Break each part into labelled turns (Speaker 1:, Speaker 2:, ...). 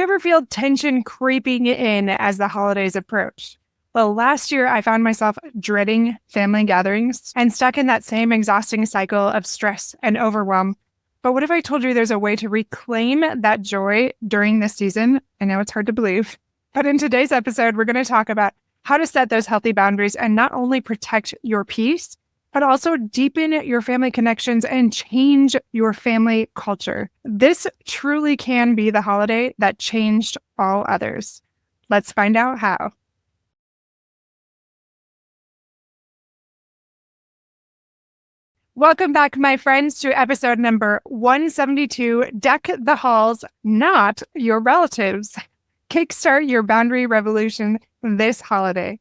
Speaker 1: ever feel tension creeping in as the holidays approach? Well, last year I found myself dreading family gatherings and stuck in that same exhausting cycle of stress and overwhelm. But what if I told you there's a way to reclaim that joy during this season? I know it's hard to believe, but in today's episode, we're going to talk about how to set those healthy boundaries and not only protect your peace, but also deepen your family connections and change your family culture. This truly can be the holiday that changed all others. Let's find out how. Welcome back, my friends, to episode number 172, Deck the Halls, Not Your Relatives. Kickstart your boundary revolution this holiday.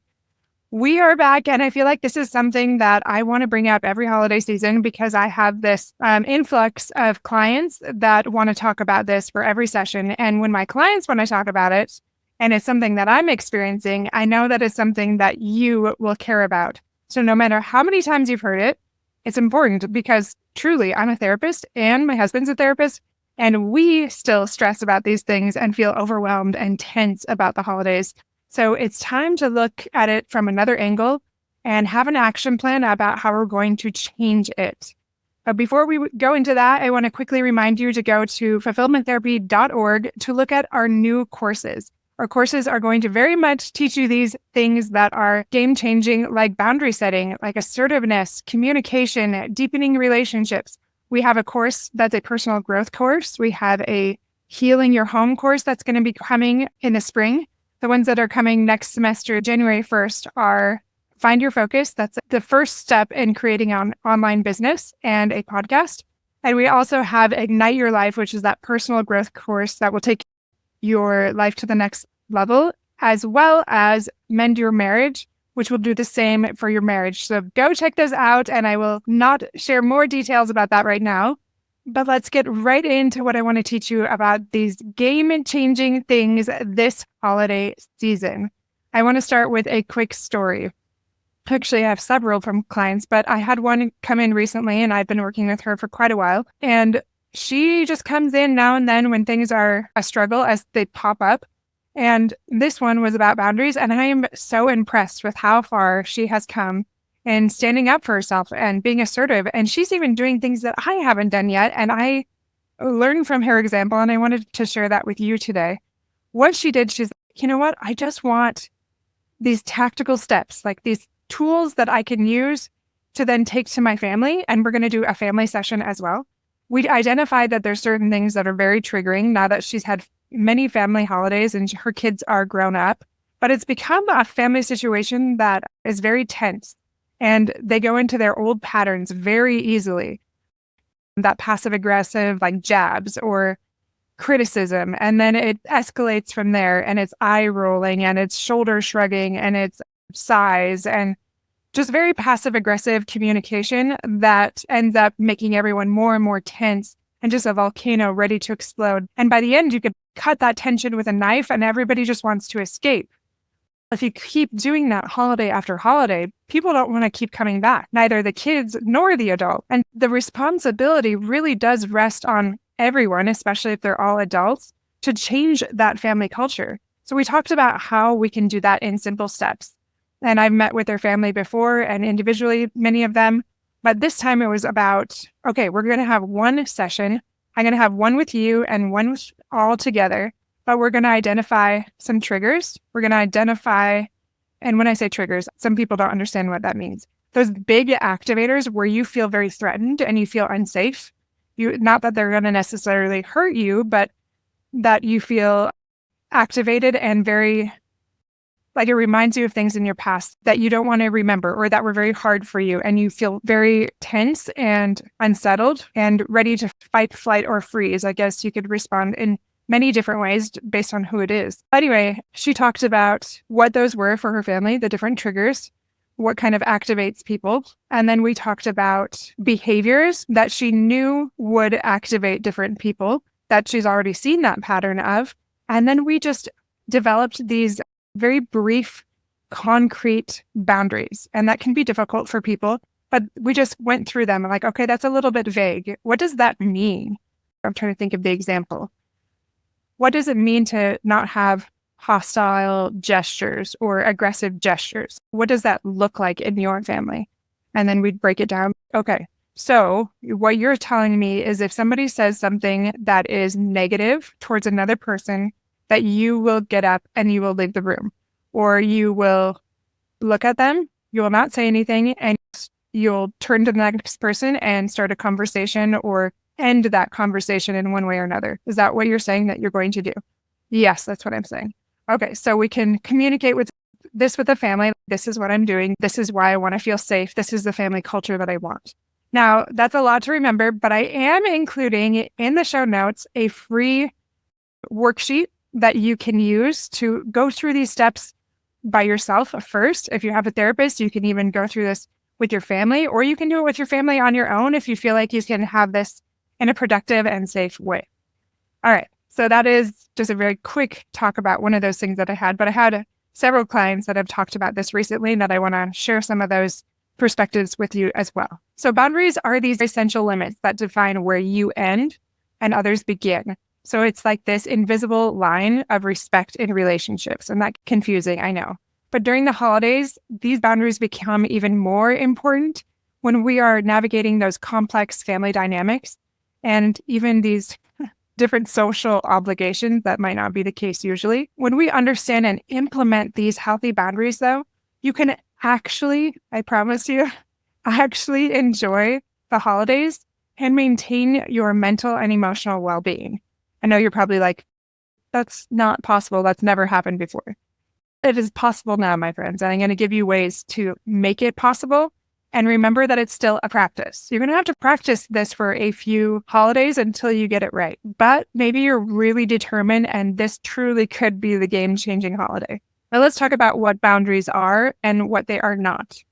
Speaker 1: We are back, and I feel like this is something that I want to bring up every holiday season because I have this influx of clients that want to talk about this for every session. And when my clients want to talk about it, and it's something that I'm experiencing, I know that it's something that you will care about. So no matter how many times you've heard it, it's important because truly, I'm a therapist and my husband's a therapist, and we still stress about these things and feel overwhelmed and tense about the holidays. So it's time to look at it from another angle and have an action plan about how we're going to change it. But before we go into that, I want to quickly remind you to go to fulfillmenttherapy.org to look at our new courses. Our courses are going to very much teach you these things that are game-changing, like boundary setting, like assertiveness, communication, deepening relationships. We have a course that's a personal growth course. We have a healing your home course that's going to be coming in the spring. The ones that are coming next semester, January 1st, are Find Your Focus. That's the first step in creating an online business and a podcast. And we also have Ignite Your Life, which is that personal growth course that will take your life to the next level, as well as Mend Your Marriage, which will do the same for your marriage. So go check those out, and I will not share more details about that right now. But let's get right into what I want to teach you about these game-changing things this holiday season. I want to start with a quick story. Actually, I have several from clients, but I had one come in recently, and I've been working with her for quite a while. And she just comes in now and then when things are a struggle as they pop up. And this one was about boundaries, and I am so impressed with how far she has come and standing up for herself and being assertive. And she's even doing things that I haven't done yet. And I learned from her example, and I wanted to share that with you today. What she did, she's like, you know what? I just want these tactical steps, like these tools that I can use to then take to my family. And we're going to do a family session as well. We identified that there's certain things that are very triggering now that she's had many family holidays and her kids are grown up. But it's become a family situation that is very tense. And they go into their old patterns very easily. That passive aggressive, like jabs or criticism. And then it escalates from there, and it's eye rolling and it's shoulder shrugging and it's sighs and just very passive aggressive communication that ends up making everyone more and more tense and just a volcano ready to explode. And by the end, you could cut that tension with a knife and everybody just wants to escape. If you keep doing that holiday after holiday, people don't want to keep coming back, neither the kids nor the adult. And the responsibility really does rest on everyone, especially if they're all adults, to change that family culture. So we talked about how we can do that in simple steps. And I've met with their family before and individually, many of them. But this time it was about, okay, we're going to have one session. I'm going to have one with you and one with all together. But we're going to identify some triggers. We're going to identify, and when I say triggers, some people don't understand what that means. Those big activators where you feel very threatened and you feel unsafe. Not that they're going to necessarily hurt you, but that you feel activated and very, like it reminds you of things in your past that you don't want to remember or that were very hard for you. And you feel very tense and unsettled and ready to fight, flight, or freeze. I guess you could respond in many different ways based on who it is. Anyway, she talked about what those were for her family, the different triggers, what kind of activates people. And then we talked about behaviors that she knew would activate different people, that she's already seen that pattern of. And then we just developed these very brief, concrete boundaries. And that can be difficult for people, but we just went through them. I'm like, okay, that's a little bit vague. What does that mean? I'm trying to think of the example. what does it mean to not have hostile gestures or aggressive gestures? What does that look like in your family? And then we'd break it down. Okay, so what you're telling me is if somebody says something that is negative towards another person, that you will get up and you will leave the room, or you will look at them, you will not say anything, and you'll turn to the next person and start a conversation or end that conversation in one way or another. Is that what you're saying that you're going to do? Yes, that's what I'm saying. Okay, so we can communicate with the family. This is what I'm doing. This is why I want to feel safe. This is the family culture that I want. Now, that's a lot to remember, but I am including in the show notes a free worksheet that you can use to go through these steps by yourself first. If you have a therapist, you can even go through this with your family, or you can do it with your family on your own if you feel like you can have this in a productive and safe way. All right. So that is just a very quick talk about one of those things that I had, but I had several clients that have talked about this recently that I want to share some of those perspectives with you as well. So boundaries are these essential limits that define where you end and others begin. So it's like this invisible line of respect in relationships, and that's confusing, I know. But during the holidays, these boundaries become even more important when we are navigating those complex family dynamics and even these different social obligations that might not be the case usually. When we understand and implement these healthy boundaries, though, you can actually, I promise you, actually enjoy the holidays and maintain your mental and emotional well-being. I know you're probably like, that's not possible. That's never happened before. It is possible now, my friends, and I'm going to give you ways to make it possible. And remember that it's still a practice. You're going to have to practice this for a few holidays until you get it right. But maybe you're really determined and this truly could be the game-changing holiday. Now let's talk about what boundaries are and what they are not.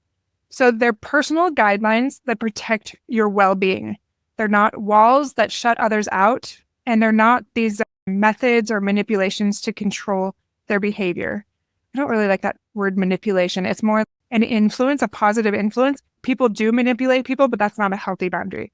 Speaker 1: So they're personal guidelines that protect your well-being. They're not walls that shut others out, and they're not these methods or manipulations to control their behavior. I don't really like that word manipulation. It's more an influence, a positive influence. People do manipulate people, but that's not a healthy boundary.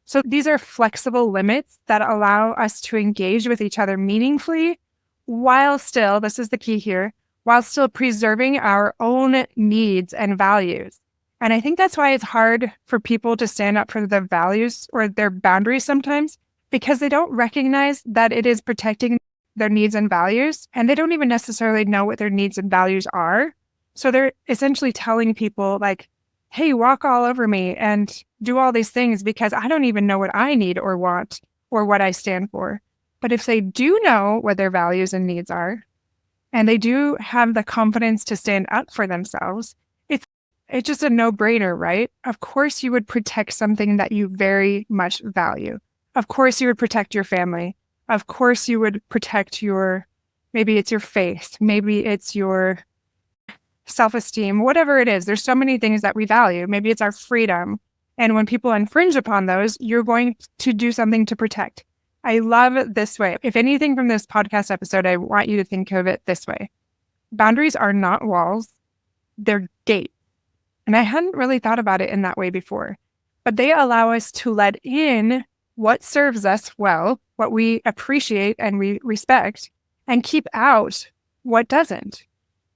Speaker 1: So these are flexible limits that allow us to engage with each other meaningfully while still, this is the key here, while still preserving our own needs and values. And I think that's why it's hard for people to stand up for their values or their boundaries sometimes, because they don't recognize that it is protecting their needs and values, and they don't even necessarily know what their needs and values are. So they're essentially telling people like, hey, walk all over me and do all these things because I don't even know what I need or want or what I stand for. But if they do know what their values and needs are, and they do have the confidence to stand up for themselves, it's just a no-brainer, right? Of course you would protect something that you very much value. Of course you would protect your family. Of course you would protect maybe it's your faith, maybe it's your self-esteem, whatever it is. There's so many things that we value. Maybe it's our freedom. And when people infringe upon those, you're going to do something to protect. I love it this way. If anything from this podcast episode, I want you to think of it this way. Boundaries are not walls. They're gates. And I hadn't really thought about it in that way before. But they allow us to let in what serves us well, what we appreciate and we respect, and keep out what doesn't.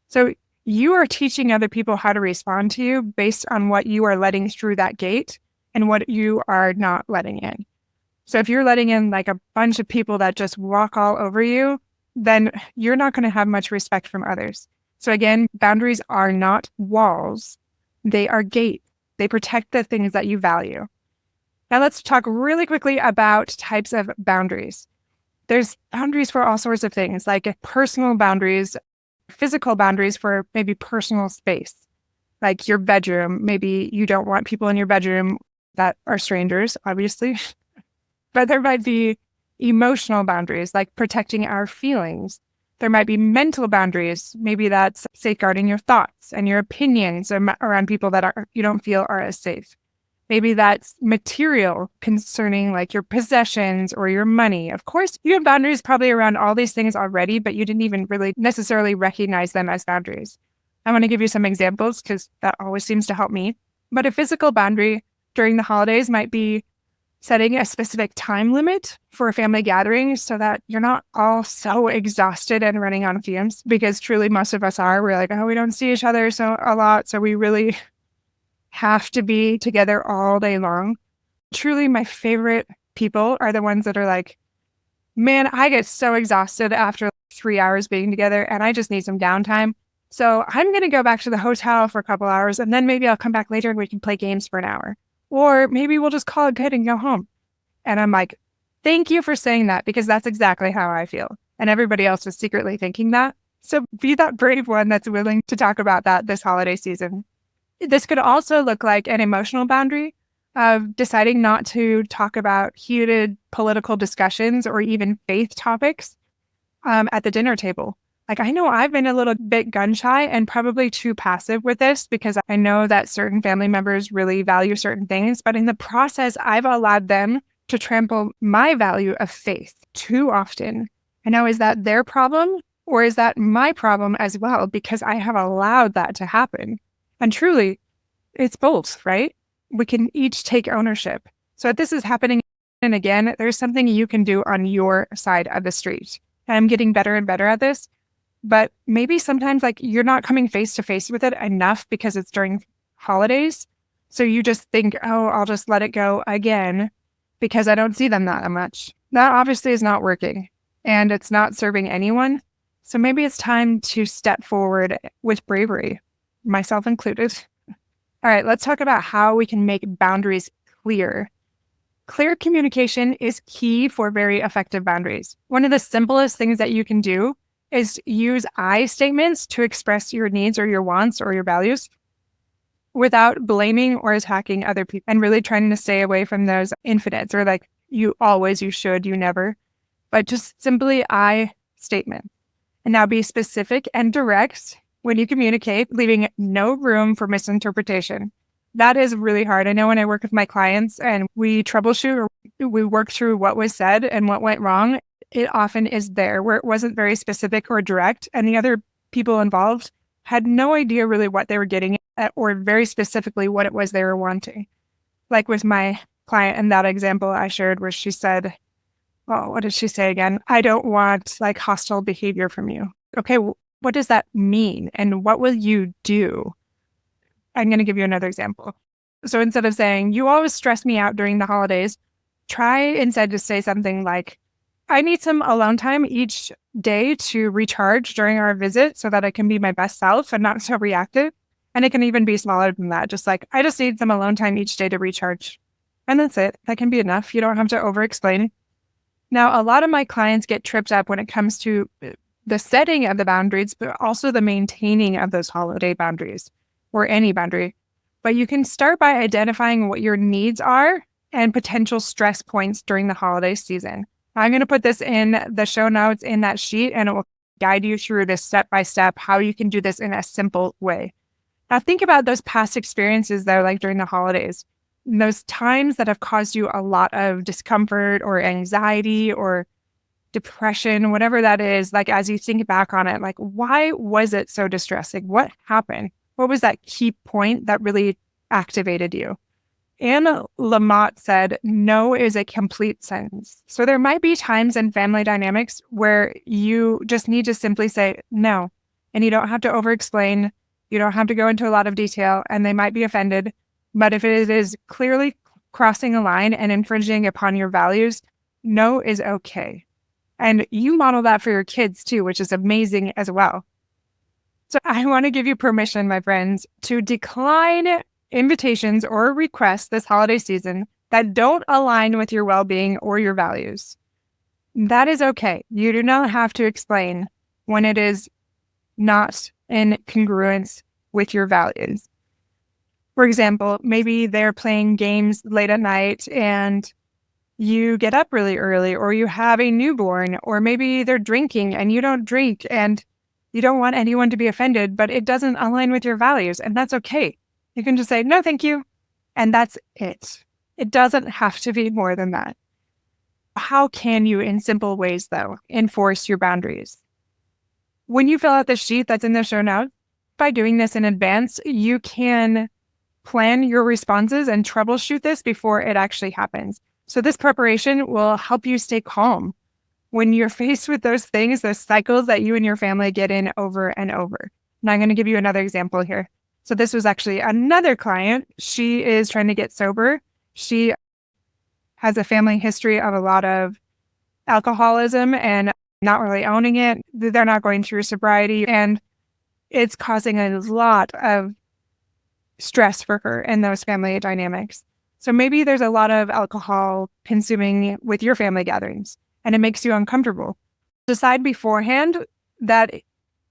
Speaker 1: So you are teaching other people how to respond to you based on what you are letting through that gate and what you are not letting in. So if you're letting in like a bunch of people that just walk all over you, then you're not going to have much respect from others. So again, boundaries are not walls. They are gates. They protect the things that you value. Now let's talk really quickly about types of boundaries. There's boundaries for all sorts of things, like personal boundaries, physical boundaries for maybe personal space, like your bedroom. Maybe you don't want people in your bedroom that are strangers, obviously. But there might be emotional boundaries, like protecting our feelings. There might be mental boundaries. Maybe that's safeguarding your thoughts and your opinions around people that you don't feel are as safe. Maybe that's material concerning like your possessions or your money. Of course, you have boundaries probably around all these things already, but you didn't even really necessarily recognize them as boundaries. I want to give you some examples because that always seems to help me. But a physical boundary during the holidays might be setting a specific time limit for a family gathering so that you're not all so exhausted and running on fumes, because truly most of us are. We're like, oh, we don't see each other so a lot, so we really have to be together all day long. Truly, my favorite people are the ones that are like, man, I get so exhausted after 3 hours being together and I just need some downtime. So I'm going to go back to the hotel for a couple hours and then maybe I'll come back later and we can play games for an hour. Or maybe we'll just call it good and go home. And I'm like, thank you for saying that, because that's exactly how I feel. And everybody else was secretly thinking that. So be that brave one that's willing to talk about that this holiday season. This could also look like an emotional boundary of deciding not to talk about heated political discussions or even faith topics at the dinner table. Like, I know I've been a little bit gun shy and probably too passive with this, because I know that certain family members really value certain things, but in the process, I've allowed them to trample my value of faith too often. And now, is that their problem or is that my problem as well? Because I have allowed that to happen. And truly, it's both, right? We can each take ownership. So if this is happening and again, there's something you can do on your side of the street. And I'm getting better and better at this. But maybe sometimes like you're not coming face to face with it enough because it's during holidays. So you just think, oh, I'll just let it go again because I don't see them that much. That obviously is not working and it's not serving anyone. So maybe it's time to step forward with bravery, myself included. All right, let's talk about how we can make boundaries clear. Clear communication is key for very effective boundaries. One of the simplest things that you can do is use I statements to express your needs or your wants or your values without blaming or attacking other people, and really trying to stay away from those infinites or like you always, you should, you never, but just simply I statement. And now be specific and direct when you communicate, leaving no room for misinterpretation. That is really hard. I know when I work with my clients and we troubleshoot or we work through what was said and what went wrong, it often is there where it wasn't very specific or direct, and the other people involved had no idea really what they were getting at or very specifically what it was they were wanting. Like with my client in that example I shared where she said, oh, what did she say again? I don't want like hostile behavior from you. Okay, what does that mean? And what will you do? I'm going to give you another example. So instead of saying, you always stress me out during the holidays, try instead to say something like, I need some alone time each day to recharge during our visit so that I can be my best self and not so reactive. And it can even be smaller than that. Just like, I just need some alone time each day to recharge. And that's it. That can be enough. You don't have to over-explain. Now, a lot of my clients get tripped up when it comes to the setting of the boundaries, but also the maintaining of those holiday boundaries or any boundary. But you can start by identifying what your needs are and potential stress points during the holiday season. I'm going to put this in the show notes in that sheet, and it will guide you through this step-by-step, how you can do this in a simple way. Now, think about those past experiences, though, like during the holidays, those times that have caused you a lot of discomfort or anxiety or depression, whatever that is. Like, as you think back on it, like, why was it so distressing? What happened? What was that key point that really activated you? Lamott said, no is a complete sentence. So there might be times in family dynamics where you just need to simply say no, and you don't have to over-explain. You don't have to go into a lot of detail, and they might be offended. But if it is clearly crossing a line and infringing upon your values, no is okay. And you model that for your kids too, which is amazing as well. So I want to give you permission, my friends, to decline invitations or requests this holiday season that don't align with your well-being or your values. That is okay. You do not have to explain when it is not in congruence with your values. For example, maybe they're playing games late at night and you get up really early, or you have a newborn, or maybe they're drinking and you don't drink and you don't want anyone to be offended, but it doesn't align with your values, and that's okay. You can just say, no, thank you. And that's it. It doesn't have to be more than that. How can you, in simple ways, though, enforce your boundaries? When you fill out the sheet that's in the show notes, by doing this in advance, you can plan your responses and troubleshoot this before it actually happens. So this preparation will help you stay calm when you're faced with those things, those cycles that you and your family get in over and over. And I'm going to give you another example here. So this was actually another client. She is trying to get sober. She has a family history of a lot of alcoholism and not really owning it. They're not going through sobriety, and it's causing a lot of stress for her in those family dynamics. So maybe there's a lot of alcohol consuming with your family gatherings, and it makes you uncomfortable. Decide beforehand that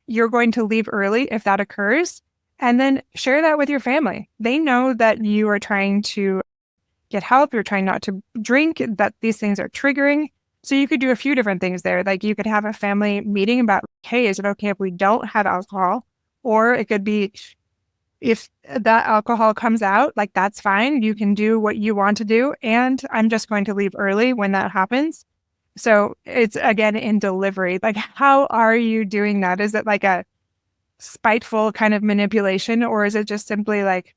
Speaker 1: you're going to leave early if that occurs, and then share that with your family. They know that you are trying to get help, you're trying not to drink, that these things are triggering. So you could do a few different things there. Like you could have a family meeting about, hey, is it okay if we don't have alcohol? Or it could be, if that alcohol comes out, like that's fine. You can do what you want to do. And I'm just going to leave early when that happens. So it's again in delivery. Like, how are you doing that? Is it like a spiteful kind of manipulation, or is it just simply like,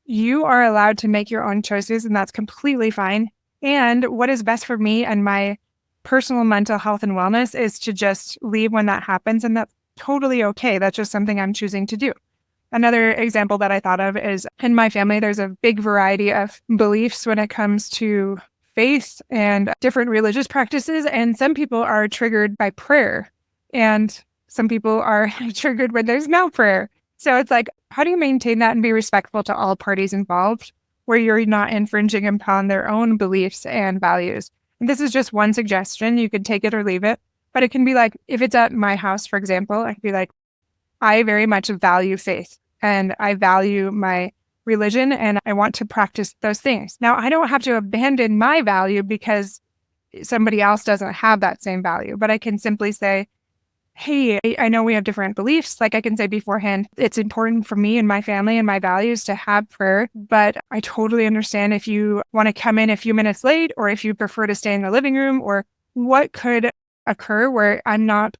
Speaker 1: you are allowed to make your own choices and that's completely fine. And what is best for me and my personal mental health and wellness is to just leave when that happens. And that's totally okay. That's just something I'm choosing to do. Another example that I thought of is in my family, there's a big variety of beliefs when it comes to faith and different religious practices. And some people are triggered by prayer, and some people are triggered when there's no prayer. So it's like, how do you maintain that and be respectful to all parties involved, where you're not infringing upon their own beliefs and values? And this is just one suggestion. You could take it or leave it. But it can be like, if it's at my house, for example, I could be like, I very much value faith and I value my religion and I want to practice those things. Now, I don't have to abandon my value because somebody else doesn't have that same value, but I can simply say, hey, I know we have different beliefs. Like I can say beforehand, it's important for me and my family and my values to have prayer, but I totally understand if you want to come in a few minutes late, or if you prefer to stay in the living room, or what could occur where I'm not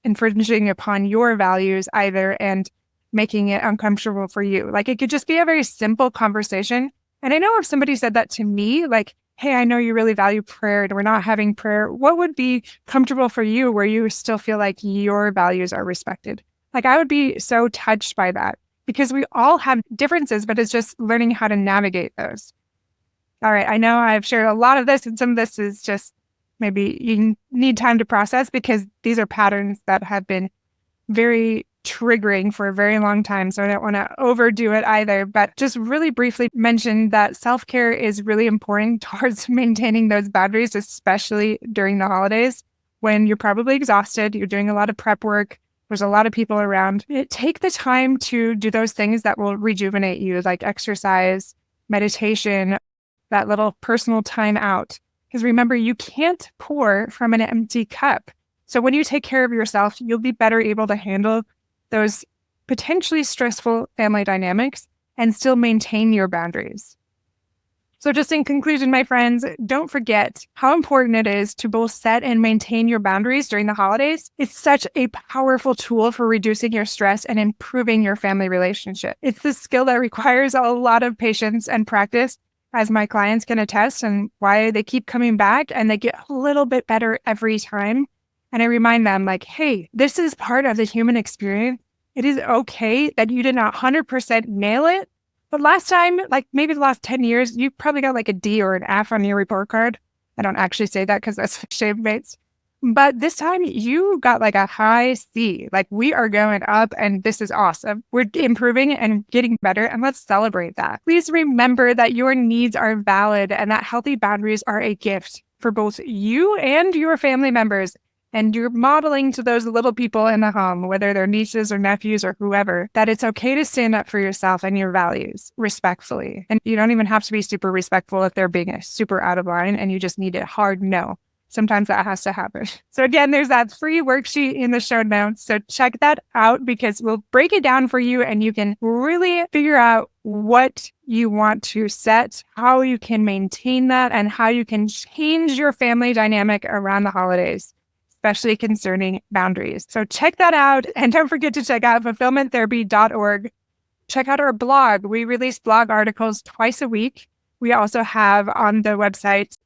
Speaker 1: infringing upon your values either and making it uncomfortable for you. Like it could just be a very simple conversation. And I know if somebody said that to me, like, hey, I know you really value prayer and we're not having prayer, what would be comfortable for you where you still feel like your values are respected? Like I would be so touched by that, because we all have differences, but it's just learning how to navigate those. All right, I know I've shared a lot of this, and some of this is just maybe you need time to process, because these are patterns that have been very triggering for a very long time. So I don't want to overdo it either, but just really briefly mention that self-care is really important towards maintaining those boundaries, especially during the holidays when you're probably exhausted, you're doing a lot of prep work, there's a lot of people around. Take the time to do those things that will rejuvenate you, like exercise, meditation, that little personal time out. Because remember, you can't pour from an empty cup. So when you take care of yourself, you'll be better able to handle those potentially stressful family dynamics and still maintain your boundaries. So just in conclusion, my friends, don't forget how important it is to both set and maintain your boundaries during the holidays. It's such a powerful tool for reducing your stress and improving your family relationship. It's the skill that requires a lot of patience and practice, as my clients can attest, and why they keep coming back and they get a little bit better every time. And I remind them, like, hey, this is part of the human experience. It is okay that you did not 100% nail it. But last time, like maybe the last 10 years, you probably got like a D or an F on your report card. I don't actually say that because that's shame mates. But this time you got like a high C. Like we are going up and this is awesome. We're improving and getting better, and let's celebrate that. Please remember that your needs are valid and that healthy boundaries are a gift for both you and your family members. And you're modeling to those little people in the home, whether they're nieces or nephews or whoever, that it's okay to stand up for yourself and your values respectfully. And you don't even have to be super respectful if they're being super out of line and you just need a hard no. Sometimes that has to happen. So again, there's that free worksheet in the show notes. So check that out, because we'll break it down for you and you can really figure out what you want to set, how you can maintain that, and how you can change your family dynamic around the holidays, especially concerning boundaries. So check that out. And don't forget to check out fulfillmenttherapy.org. Check out our blog. We release blog articles twice a week. We also have on the website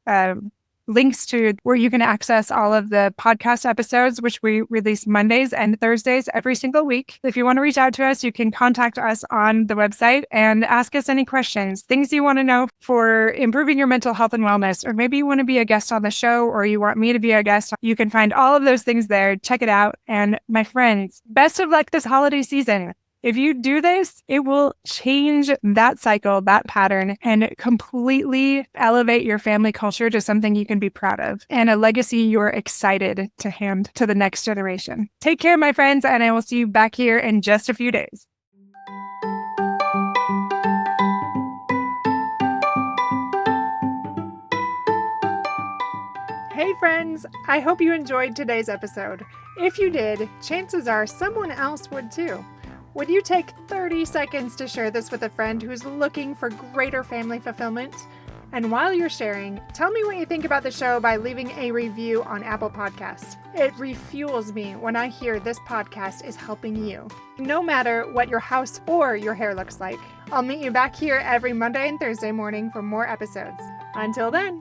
Speaker 1: links to where you can access all of the podcast episodes, which we release Mondays and Thursdays every single week. If you want to reach out to us, you can contact us on the website and ask us any questions, things you want to know for improving your mental health and wellness, or maybe you want to be a guest on the show, or you want me to be a guest. You can find all of those things there. Check it out. And my friends, best of luck this holiday season. If you do this, it will change that cycle, that pattern, and completely elevate your family culture to something you can be proud of and a legacy you're excited to hand to the next generation. Take care, my friends, and I will see you back here in just a few days. Hey friends, I hope you enjoyed today's episode. If you did, chances are someone else would too. Would you take 30 seconds to share this with a friend who's looking for greater family fulfillment? And while you're sharing, tell me what you think about the show by leaving a review on Apple Podcasts. It refuels me when I hear this podcast is helping you, no matter what your house or your hair looks like. I'll meet you back here every Monday and Thursday morning for more episodes. Until then.